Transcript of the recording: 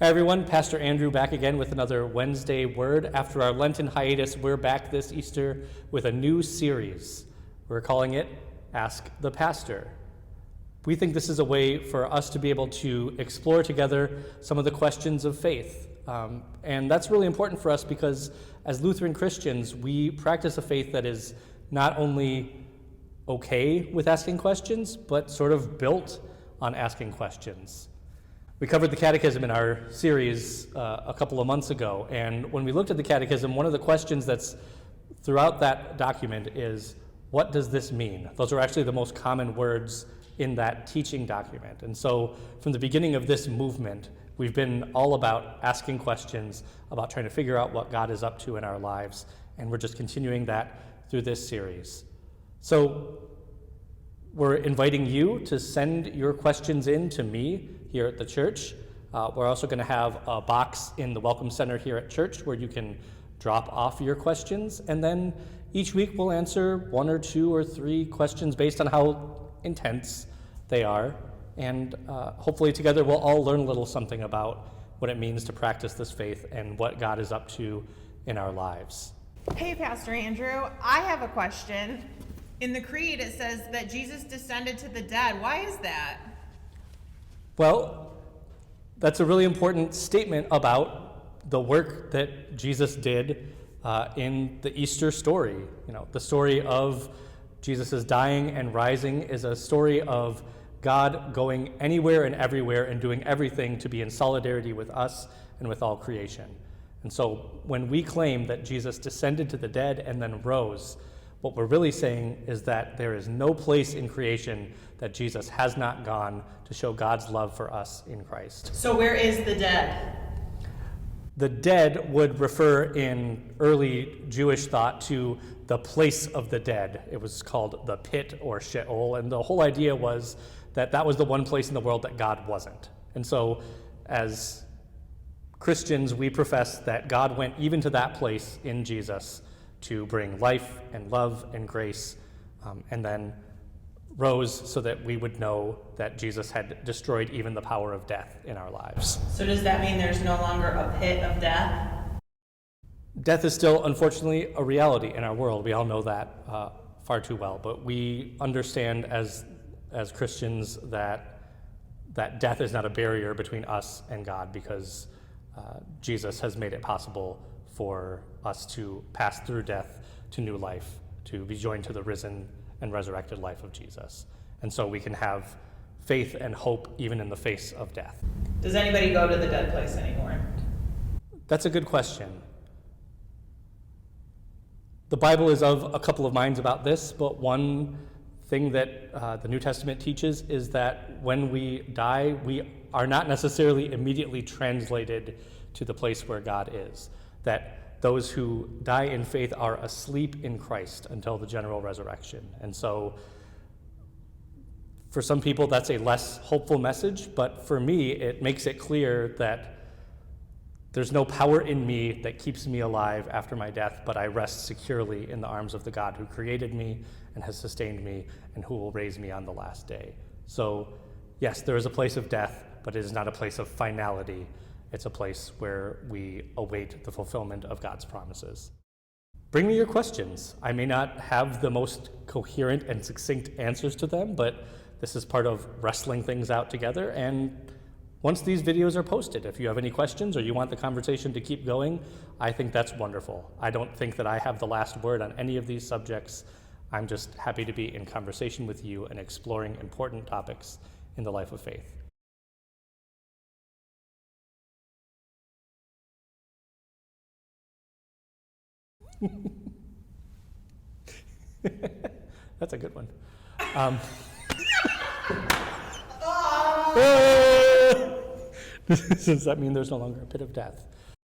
Hi everyone, Pastor Andrew back again with another Wednesday word. After our Lenten hiatus, we're back this Easter with a new series. We're calling it Ask the Pastor. We think this is a way for us to be able to explore together some of the questions of faith. And that's really important for us because as Lutheran Christians, we practice a faith that is not only okay with asking questions, but sort of built on asking questions. We covered the Catechism in our series a couple of months ago, and when we looked at the Catechism, one of the questions that's throughout that document is, what does this mean? Those are actually the most common words in that teaching document. And so from the beginning of this movement, we've been all about asking questions, about trying to figure out what God is up to in our lives, and we're just continuing that through this series. So we're inviting you to send your questions in to me here at the church. We're also going to have a box in the Welcome Center here at church where you can drop off your questions, and then each week we'll answer one or two or three questions based on how intense they are, and hopefully together we'll all learn a little something about what it means to practice this faith and what God is up to in our lives. Hey, Pastor Andrew, I have a question. In the Creed, it says that Jesus descended to the dead. Why is that? Well, that's a really important statement about the work that Jesus did in the Easter story. You know, the story of Jesus' dying and rising is a story of God going anywhere and everywhere and doing everything to be in solidarity with us and with all creation. And so when we claim that Jesus descended to the dead and then rose, what we're really saying is that there is no place in creation that Jesus has not gone to show God's love for us in Christ. So where is the dead? The dead would refer in early Jewish thought to the place of the dead. It was called the pit or Sheol, and the whole idea was that that was the one place in the world that God wasn't. And so as Christians, we profess that God went even to that place in Jesus to bring life and love and grace, and then rose so that we would know that Jesus had destroyed even the power of death in our lives. So does that mean there's no longer a pit of death? Death is still, unfortunately, a reality in our world. We all know that far too well, but we understand as Christians that death is not a barrier between us and God, because Jesus has made it possible for us to pass through death to new life, to be joined to the risen and resurrected life of Jesus. And so we can have faith and hope even in the face of death. Does anybody go to the dead place anymore? That's a good question. The Bible is of a couple of minds about this, but one thing that the New Testament teaches is that when we die, we are not necessarily immediately translated to the place where God is. That those who die in faith are asleep in Christ until the general resurrection. And so for some people that's a less hopeful message, but for me it makes it clear that there's no power in me that keeps me alive after my death, but I rest securely in the arms of the God who created me and has sustained me and who will raise me on the last day. So yes, there is a place of death, but it is not a place of finality. It's a place where we await the fulfillment of God's promises. Bring me your questions. I may not have the most coherent and succinct answers to them, but this is part of wrestling things out together. And once these videos are posted, if you have any questions or you want the conversation to keep going, I think that's wonderful. I don't think that I have the last word on any of these subjects. I'm just happy to be in conversation with you and exploring important topics in the life of faith. That's a good one. Does that mean there's no longer a pit of death?